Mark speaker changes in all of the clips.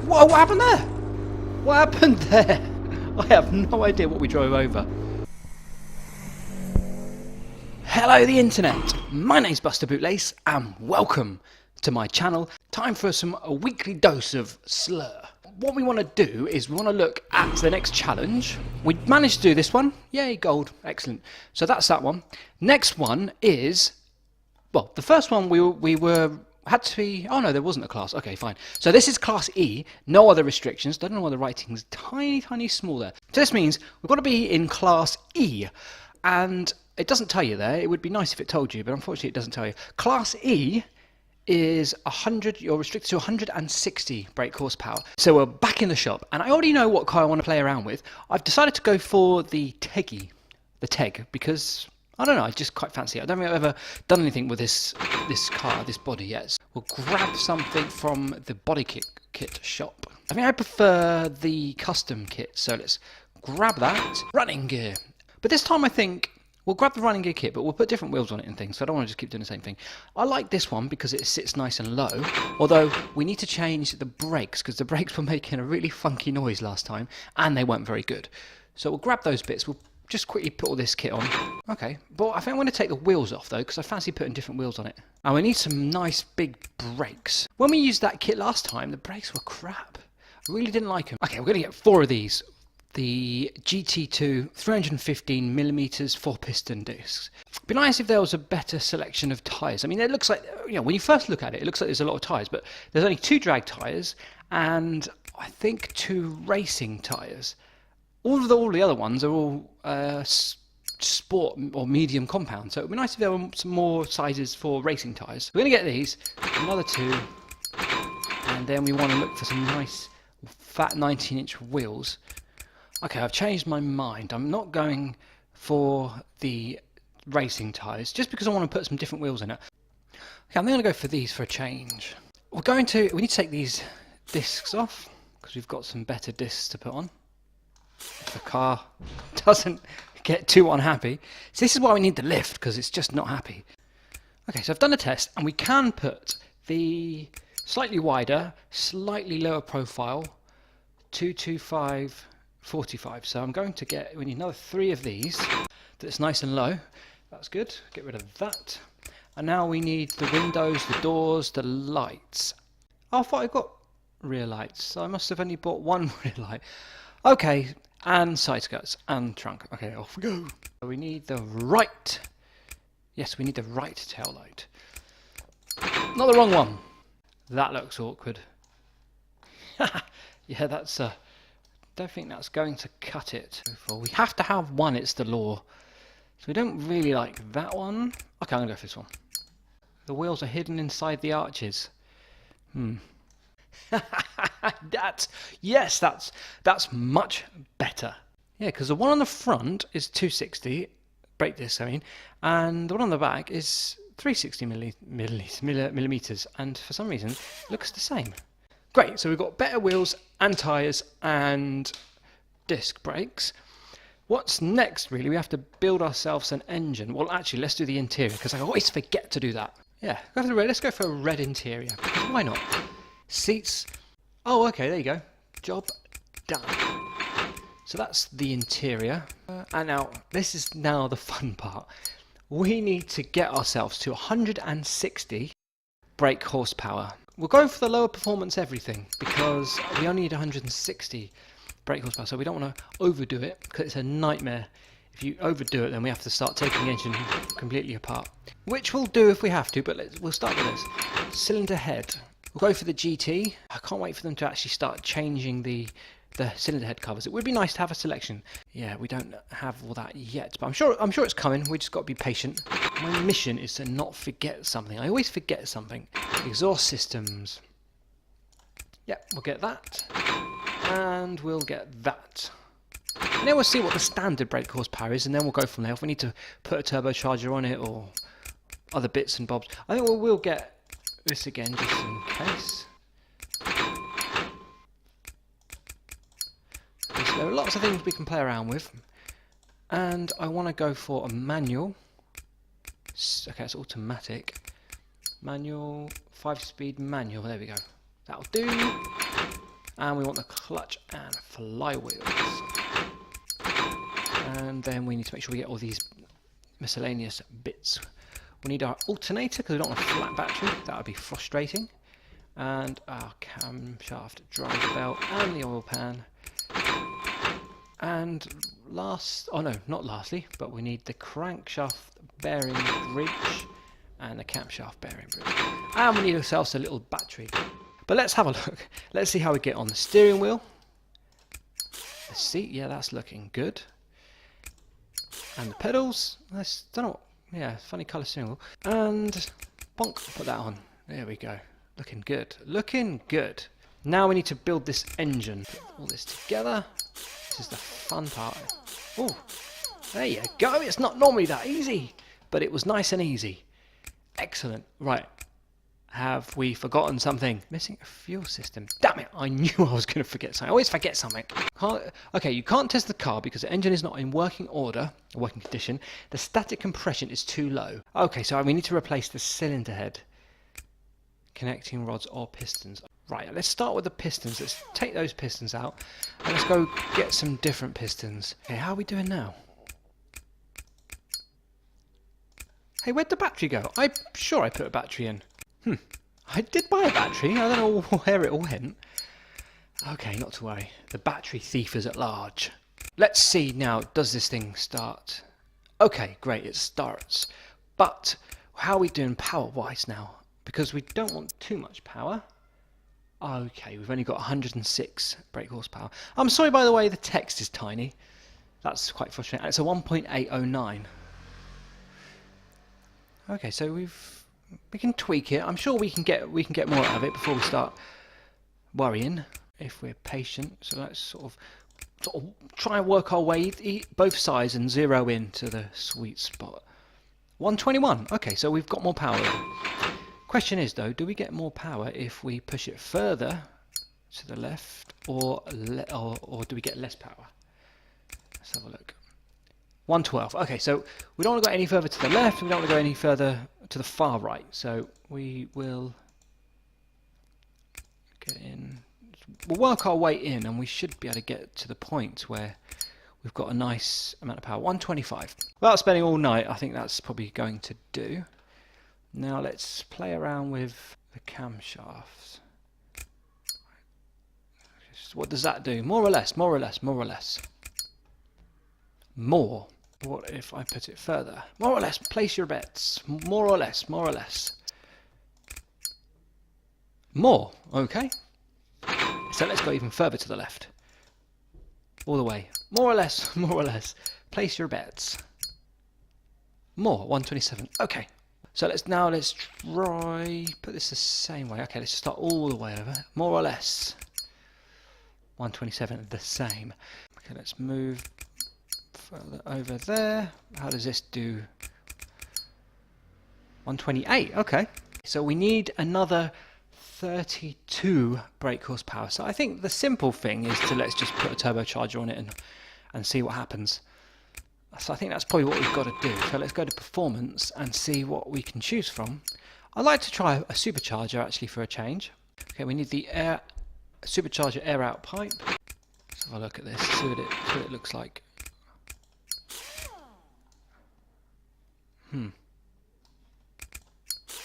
Speaker 1: Whoa, what happened there? What happened there? I have no idea what we drove over. Hello the internet, my name's Buster Bootlace and welcome to my channel. Time for a weekly dose of SLRR. What we want to do is we want to look at the next challenge. We managed to do this one, yay, gold, excellent. So that's that one. Next one is, well, the first one had to be, oh no, there wasn't a class, okay, fine. So this is class E, no other restrictions. Don't know why the writing's tiny small there. So this means we've got to be in class E, and it doesn't tell you there. It would be nice if it told you, but unfortunately it doesn't tell you. Class E is 100, you're restricted to 160 brake horsepower. So we're back in the shop, and I already know what car I want to play around with. I've decided to go for the Teg, because I don't know, I just quite fancy it. I don't think I've ever done anything with this car, this body yet. We'll grab something from the body kit shop. I think I prefer the custom kit, so let's grab that. Running gear. But this time I think we'll grab the running gear kit, but we'll put different wheels on it and things, so I don't want to just keep doing the same thing. I like this one because it sits nice and low, although we need to change the brakes, because the brakes were making a really funky noise last time, and they weren't very good. So we'll grab those bits, we'll just quickly put all this kit on. Okay, but I think I'm going to take the wheels off though, because I fancy putting different wheels on it. And we need some nice big brakes. When we used that kit last time, the brakes were crap. I really didn't like them. Okay, we're going to get 4 of these. The GT2 315mm 4-piston discs. It'd be nice if there was a better selection of tyres. I mean, it looks like, you know, when you first look at it, it looks like there's a lot of tyres, but there's only 2 drag tyres and I think 2 racing tyres. All the other ones are all sport or medium compound, so it would be nice if there were some more sizes for racing tyres. We're going to get these, another 2, and then we want to look for some nice fat 19-inch wheels. Okay, I've changed my mind. I'm not going for the racing tyres, just because I want to put some different wheels in it. Okay, I'm going to go for these for a change. We need to take these discs off, because we've got some better discs to put on. If the car doesn't get too unhappy. So this is why we need the lift, because it's just not happy. Okay, so I've done a test, and we can put the slightly wider, slightly lower profile 225 45. So I'm going to we need another 3 of these that's nice and low. That's good. Get rid of that. And now we need the windows, the doors, the lights. Oh, I thought I got rear lights, so I must have only bought 1 rear light. Okay, and side skirts and trunk. Okay, off we go. So we need the right. Yes, we need the right tail light. Not the wrong one. That looks awkward. Yeah, that's don't think that's going to cut it. We have to have one, it's the law. So we don't really like that one. Okay, I'm going to go for this one. The wheels are hidden inside the arches. Yes, that's much better. Yeah, because the one on the front is 260, brake disc I mean, and the one on the back is 360 millimeters, and for some reason it looks the same. Great, so we've got better wheels and tyres and disc brakes. What's next, really? We have to build ourselves an engine. Well, actually, let's do the interior, because I always forget to do that. Yeah, go for the red. Let's go for a red interior. Why not? Seats. Oh, okay, there you go. Job done. So that's the interior. And now, this is now the fun part. We need to get ourselves to 160 brake horsepower. We'll go for the lower performance everything, because we only need 160 brake horsepower, so we don't want to overdo it, because it's a nightmare. If you overdo it, then we have to start taking the engine completely apart, which we'll do if we have to, but we'll start with this. Cylinder head. We'll go for the GT. I can't wait for them to actually start changing the cylinder head covers. It would be nice to have a selection. Yeah, we don't have all that yet, but I'm sure it's coming. We just got to be patient. My mission is to not forget something. I always forget something. Exhaust systems. Yeah, we'll get that. And we'll get that. And then we'll see what the standard brake horsepower is, and then we'll go from there. If we need to put a turbocharger on it or other bits and bobs. I think we'll get this again just in case. There are lots of things we can play around with, and I want to go for a manual. Okay, it's automatic. Manual, 5-speed manual, there we go. That'll do. And we want the clutch and flywheels. And then we need to make sure we get all these miscellaneous bits. We need our alternator because we don't want a flat battery. That would be frustrating. And our camshaft drive belt and the oil pan. And not lastly, but we need the crankshaft bearing bridge and the camshaft bearing bridge. And we need ourselves a little battery. But let's have a look. Let's see how we get on the steering wheel. The seat, yeah, that's looking good. And the pedals, don't know, yeah, funny colour steering wheel. And bonk, put that on. There we go. Looking good. Looking good. Now we need to build this engine. Put all this together. This is the fun part. Oh, there you go. It's not normally that easy, but it was nice and easy. Excellent. Right. Have we forgotten something? Missing a fuel system. Damn it, I knew I was going to forget something. I always forget something. Okay, you can't test the car because the engine is not in working order, working condition. The static compression is too low. Okay, so we need to replace the cylinder head. Connecting rods or pistons. Right, let's start with the pistons. Let's take those pistons out and let's go get some different pistons. Okay, how are we doing now? Hey, where'd the battery go? I'm sure I put a battery in. I did buy a battery. I don't know where it all went. Okay, not to worry. The battery thief is at large. Let's see now. Does this thing start? Okay, great. It starts. But how are we doing power-wise now? Because we don't want too much power. Okay, we've only got 106 brake horsepower. I'm sorry, by the way, the text is tiny. That's quite frustrating. It's a 1.809. Okay, so we can tweak it. I'm sure we can get more out of it before we start worrying if we're patient. So let's sort of try and work our way both sides and zero in to the sweet spot. 121. Okay, so we've got more power there. Question is though, do we get more power if we push it further to the left, or do we get less power? Let's have a look. 112. Okay, so we don't want to go any further to the left, we don't want to go any further to the far right, so we will get in. We'll work our way in and we should be able to get to the point where we've got a nice amount of power. 125. Without spending all night, I think that's probably going to do. Now let's play around with the camshafts. What does that do? More or less, more or less, more or less. More. What if I put it further? More or less, place your bets. More or less, more or less. More, okay. So let's go even further to the left. All the way. More or less, more or less. Place your bets. More, 127. Okay. So let's try put this the same way. Okay, let's start all the way over. More or less. 127, the same. Okay, let's move further over there. How does this do? 128, okay. So we need another 32 brake horsepower. So I think the simple thing is to let's just put a turbocharger on it and see what happens. So I think that's probably what we've got to do. So let's go to performance and see what we can choose from. I'd like to try a supercharger actually for a change. Okay, we need the supercharger air out pipe. Let's have a look at this, see what it looks like.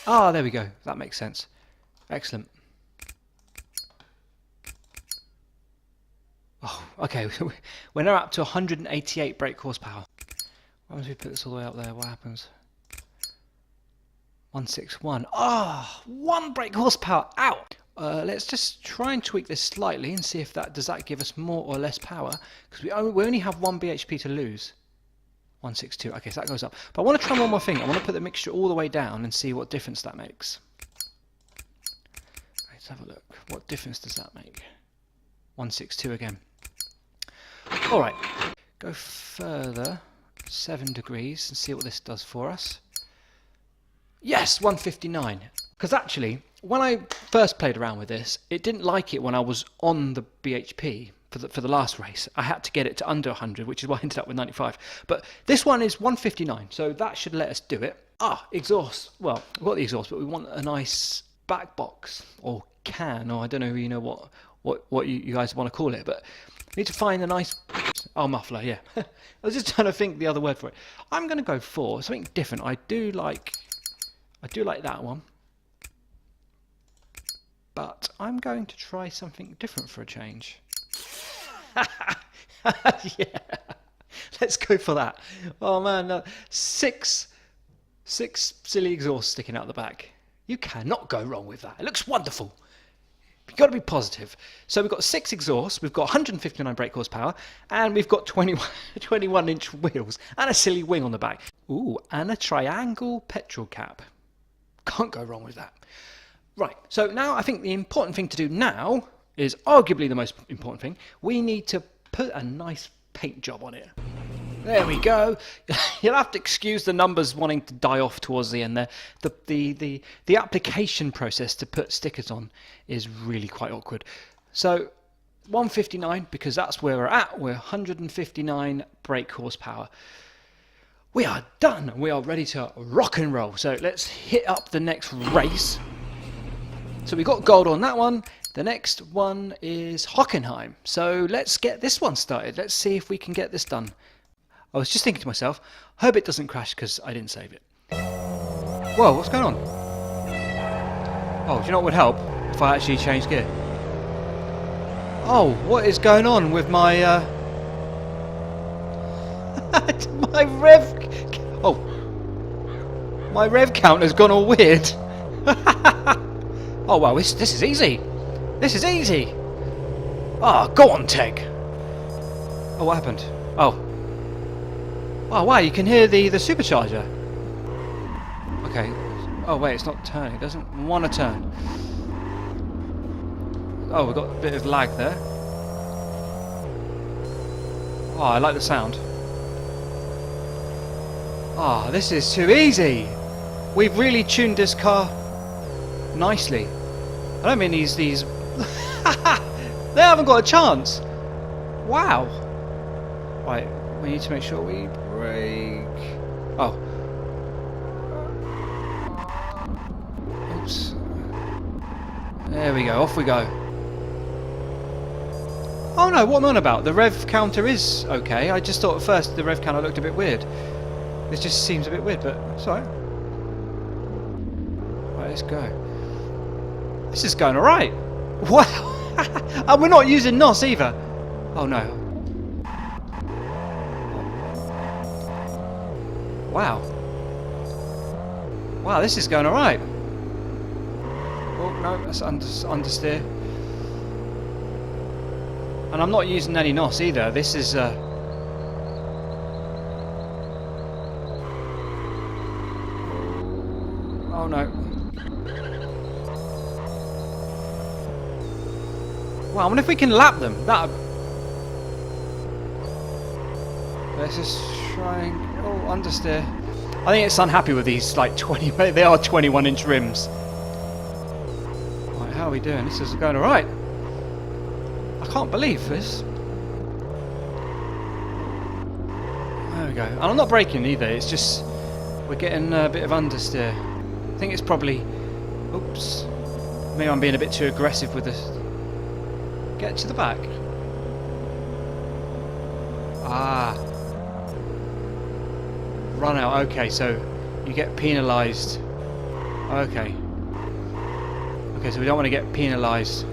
Speaker 1: Ah, there we go. That makes sense. Excellent. Oh, okay. We're now up to 188 brake horsepower. Once we put this all the way up there, what happens? 161. Ah, 1 brake horsepower out. Let's just try and tweak this slightly and see if does that give us more or less power, because we only have 1 bhp to lose. 162. Okay, so that goes up. But I want to try one more thing. I want to put the mixture all the way down and see what difference that makes. Let's have a look. What difference does that make? 162 again. All right. Go further 7 degrees and see what this does for us. Yes, 159. Because actually, when I first played around with this, it didn't like it when I was on the BHP for the last race. I had to get it to under 100, which is why I ended up with 95. But this one is 159, so that should let us do it. Ah, exhaust. Well, we've got the exhaust, but we want a nice back box, or can, or I don't know, what you guys want to call it, but we need to find a nice muffler. Yeah. I was just trying to think the other word for it. I'm going to go for something different. I do like that one, but I'm going to try something different for a change. Yeah, let's go for that. Oh man, six silly exhausts sticking out the back. You cannot go wrong with that. It looks wonderful. You've got to be positive. So we've got 6 exhausts, we've got 159 brake horsepower, and we've got 21-inch wheels, and a silly wing on the back. Ooh, and a triangle petrol cap. Can't go wrong with that. Right, so now I think the important thing to do now is arguably the most important thing. We need to put a nice paint job on it. There we go. You'll have to excuse the numbers wanting to die off towards the end there. The application process to put stickers on is really quite awkward. So 159, because that's where we're at. We're 159 brake horsepower. We are done. We are ready to rock and roll. So let's hit up the next race. So we got gold on that one. The next one is Hockenheim. So let's get this one started. Let's see if we can get this done. I was just thinking to myself, hope it doesn't crash because I didn't save it. Whoa, what's going on? Oh, do you know what would help if I actually changed gear? Oh, what is going on with my my rev? Oh, my rev count has gone all weird. Oh wow, this is easy. This is easy. Oh, go on, Teg. Oh, what happened? Oh. Oh wow, you can hear the supercharger. Okay. Oh wait, it's not turning. It doesn't want to turn. Oh, we've got a bit of lag there. Oh, I like the sound. Ah, this is too easy. We've really tuned this car nicely. I don't mean these they haven't got a chance. Wow. Right, we need to make sure we brake. Oh. Oops. There we go, off we go. Oh no, what am I on about? The rev counter is okay. I just thought at first the rev counter looked a bit weird. This just seems a bit weird, but it's alright. Right, let's go. This is going alright. Wow! And we're not using NOS either. Oh no. Wow. Wow, this is going alright. Oh no, that's understeer. And I'm not using any NOS either. This is oh no. Wow, I wonder if we can lap them. Let's just try and... Oh, understeer. I think it's unhappy with these, like, 20... They are 21-inch rims. Right, how are we doing? This is going alright. I can't believe this. There we go. And I'm not braking either. It's just... We're getting a bit of understeer. I think it's probably... Oops. Maybe I'm being a bit too aggressive with this. Get to the back. Ah. Run out. Okay, so you get penalised. Okay. Okay, so we don't want to get penalised.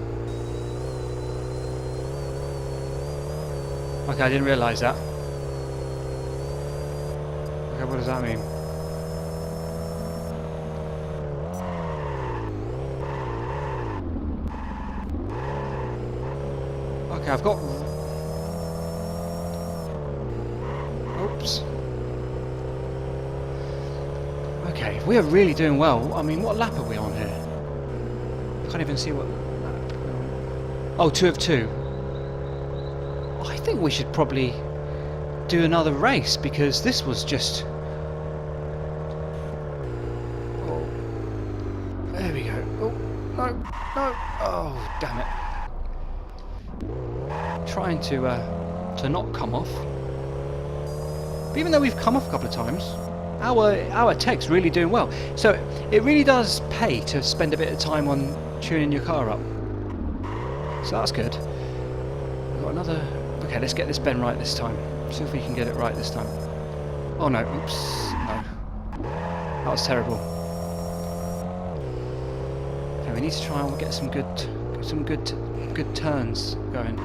Speaker 1: Okay, I didn't realise that. Okay, what does that mean? Okay, I've got... Oops. Okay, we are really doing well. I mean, what lap are we on here? I can't even see what lap we're on. Oh, 2 of 2. I think we should probably do another race because this was just... Oh. There we go. Oh, no, no. Oh, damn it. Trying to not come off. But even though we've come off a couple of times, our tech's really doing well. So it really does pay to spend a bit of time on tuning your car up. So that's good. We've got another. Okay, let's get this bend right this time. See if we can get it right this time. Oh no! Oops! No, that was terrible. Okay, we need to try and get some good turns going.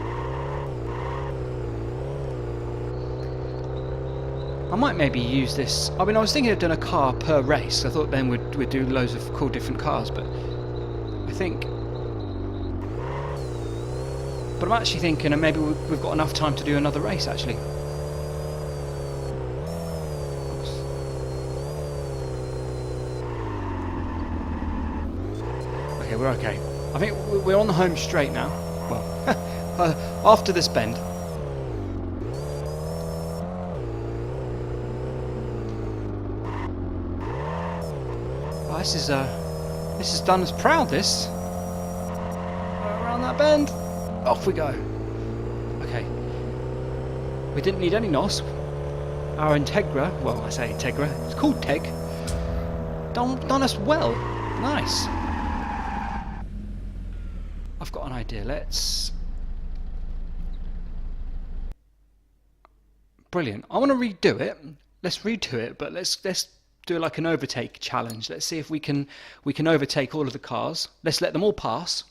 Speaker 1: I might maybe use this. I mean, I was thinking of doing a car per race. I thought then we'd do loads of cool different cars, but I think. But I'm actually thinking, and maybe we've got enough time to do another race actually. Oops. Okay, we're okay. I think we're on the home straight now. Well, after this bend. Oh, this is done as proud. This around that bend. Off we go. Okay. We didn't need any NOS. Our Integra, well, I say Integra, it's called Teg, done us well. Nice. I've got an idea. Brilliant. I want to redo it. Let's redo it, but let's do like an overtake challenge. Let's see if we can overtake all of the cars. Let's let them all pass.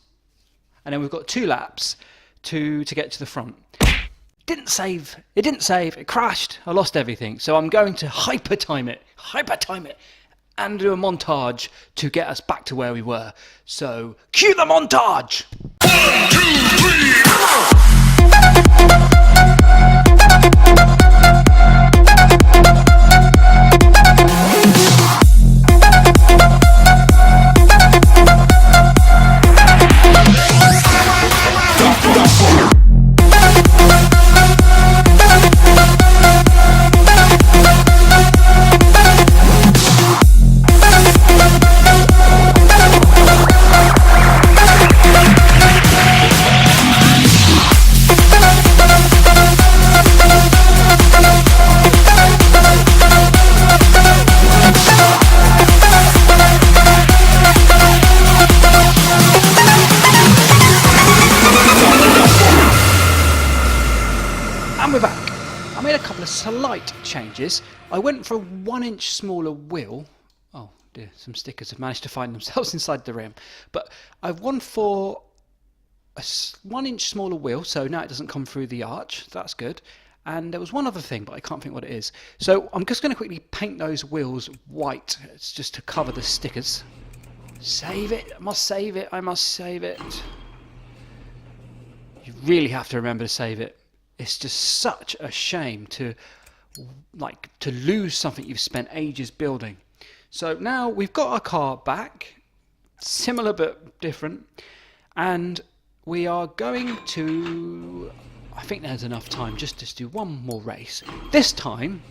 Speaker 1: And then we've got 2 laps to get to the front. Didn't save. It didn't save. It crashed. I lost everything. So I'm going to hyper time it, and do a montage to get us back to where we were. So cue the montage. 1, slight changes. I went for a 1 inch smaller wheel. Oh dear, some stickers have managed to find themselves inside the rim. But I've gone for a 1 inch smaller wheel, so now it doesn't come through the arch. That's good. And there was one other thing, but I can't think what it is. So I'm just going to quickly paint those wheels white. It's just to cover the stickers. Save it. I must save it. I must save it. You really have to remember to save it. It's just such a shame to lose something you've spent ages building. So now we've got our car back, similar but different, and we are going to, I think there's enough time just to do one more race. This time,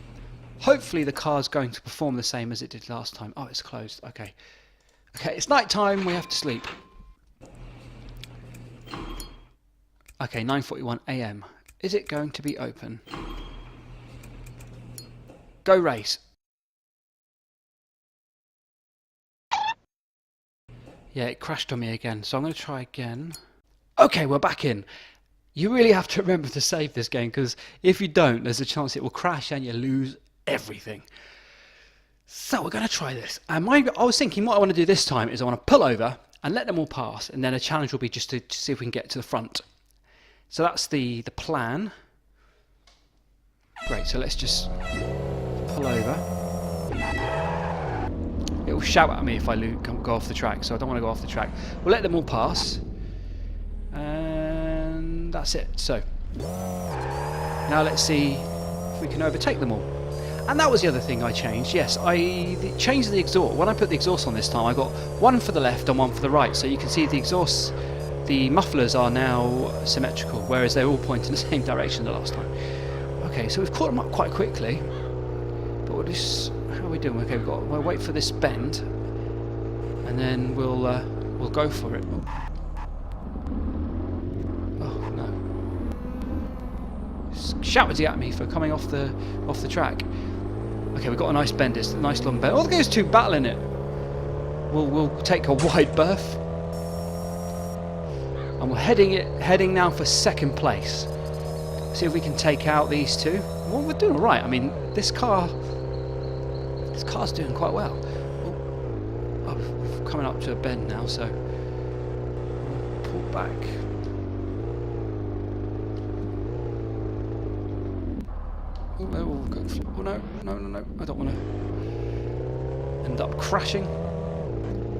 Speaker 1: hopefully the car's going to perform the same as it did last time. Oh, it's closed. Okay. Okay, it's night time, we have to sleep. Okay, 9:41 AM. Is it going to be open? Go race. Yeah, it crashed on me again, so I'm going to try again. Okay, we're back in. You really have to remember to save this game, because if you don't, there's a chance it will crash and you lose everything. So we're going to try this. And I was thinking what I want to do this time is I want to pull over and let them all pass, and then a challenge will be just to see if we can get to the front. So that's the plan. Great, so let's just pull over. It will shout at me if I go off the track, so I don't want to go off the track. We'll let them all pass. And that's it. So now let's see if we can overtake them all. And that was the other thing I changed. Yes, I changed the exhaust. When I put the exhaust on this time, I got one for the left and one for the right. So you can see the exhaust, the mufflers are now symmetrical, whereas they're all pointing in the same direction the last time. Okay, so we've caught them up quite quickly. But we'll just, how are we doing? Okay, we'll wait for this bend, and then we'll go for it. Oh no! Shouted at me for coming off the track. Okay, we've got a nice bend. It's a nice long bend. Oh, there's two battling it. We'll take a wide berth. And we're heading now for second place. See if we can take out these two. Well, we're doing all right. I mean, this car's doing quite well. Oh, we're coming up to a bend now, so we'll pull back. Oh no, I don't want to end up crashing.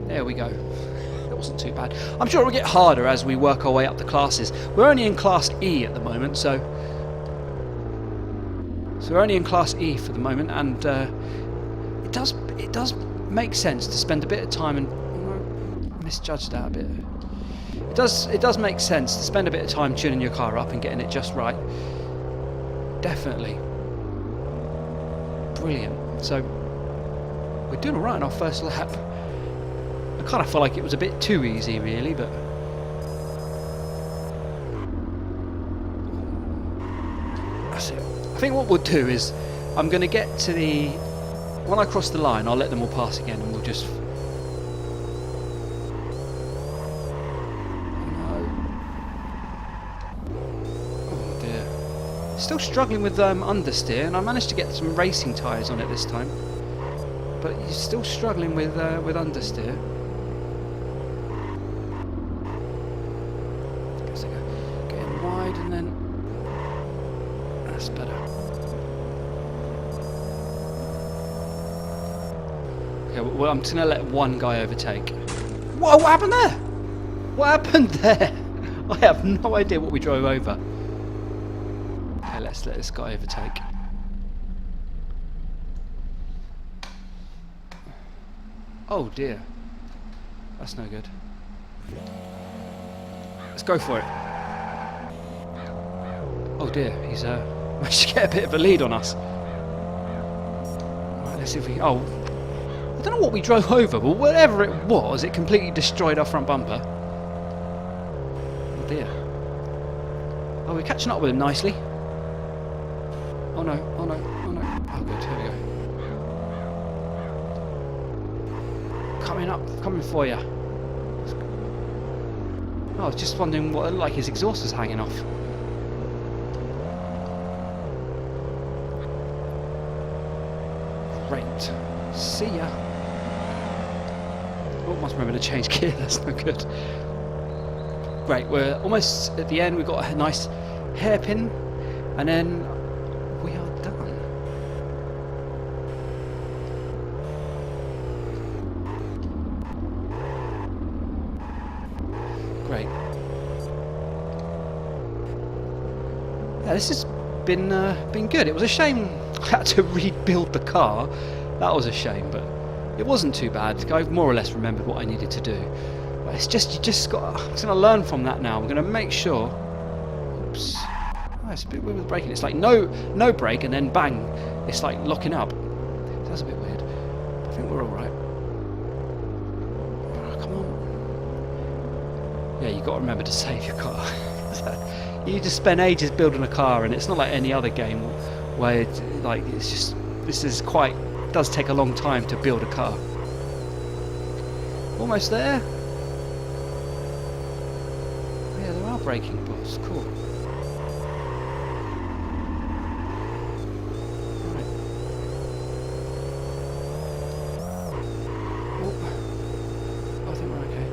Speaker 1: There we go. It wasn't too bad. I'm sure it'll get harder as we work our way up the classes. We're only in Class E at the moment, so we're only in Class E for the moment, and it does make sense to spend a bit of time, and misjudged that a bit. It does make sense to spend a bit of time tuning your car up and getting it just right. Definitely. Brilliant. So we're doing all right on our first lap. I kind of felt like it was a bit too easy, really, but that's it. I think what we'll do is I'm going to get to the... When I cross the line, I'll let them all pass again, and we'll just... Oh dear. Still struggling with understeer, and I managed to get some racing tyres on it this time. But you're still struggling with understeer. Getting wide, and then that's better. Okay, well, I'm just gonna let one guy overtake. Whoa! What happened there? What happened there? I have no idea what we drove over. Okay, let's let this guy overtake. Oh dear. That's no good. Let's go for it. Oh dear, he's managed to get a bit of a lead on us. Right, let's see if we... Oh, I don't know what we drove over, but whatever it was, it completely destroyed our front bumper. Oh dear. Oh, we're catching up with him nicely. Oh no, oh no, oh no. Oh good, here we go. Coming up, coming for you. Oh, I was just wondering what, like, his exhaust was hanging off. Great. See ya. Oh, must remember to change gear. That's no good. Great. We're almost at the end. We've got a nice hairpin, and then we are done. Great. Yeah, this has been good. It was a shame I had to rebuild the car. That was a shame, but it wasn't too bad. I more or less remembered what I needed to do. But it's just, you just got. I'm going to learn from that now. I'm going to make sure. Oops. Oh, it's a bit weird with braking. It's like no brake and then bang. It's like locking up. That's a bit weird. I think we're all right. Oh, come on. Yeah, you got to remember to save your car. You just spend ages building a car, and it's not like any other game where it's like it's just. This is quite. Does take a long time to build a car. Almost there. Yeah, there are braking balls. Cool. Right. Oh, I think we're okay.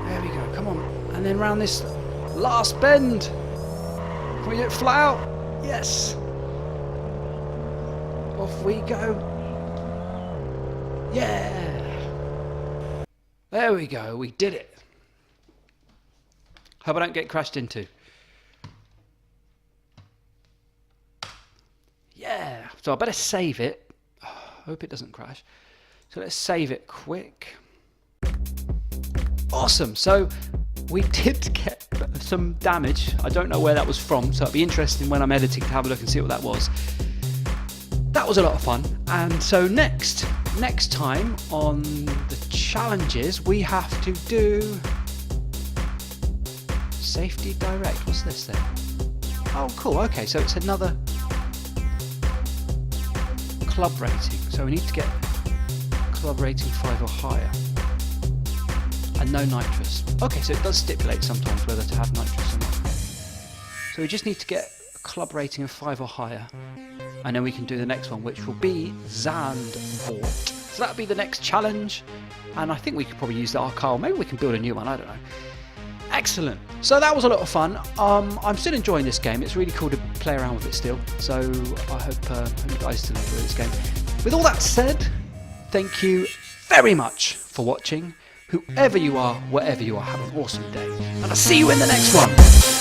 Speaker 1: There we go. Come on, and then round this last bend. Can we do it flat out? Yes. Off we go. Yeah. There we go. We did it. Hope I don't get crashed into. Yeah. So I better save it. Hope it doesn't crash. So let's save it quick. Awesome. So we did get some damage. I don't know where that was from, so it'll be interesting when I'm editing to have a look and see what that was. That was a lot of fun, and so next time on the challenges we have to do safety direct. What's this then? Oh cool, okay, so it's another club rating. So we need to get club rating 5 or higher. And no nitrous. Okay, so it does stipulate sometimes whether to have nitrous or not. So we just need to get a club rating of 5 or higher. And then we can do the next one, which will be Zandvoort. So that'll be the next challenge. And I think we could probably use our car. Maybe we can build a new one, I don't know. Excellent. So that was a lot of fun. I'm still enjoying this game. It's really cool to play around with it still. So I hope you guys still enjoy this game. With all that said, thank you very much for watching. Whoever you are, wherever you are, have an awesome day. And I'll see you in the next one.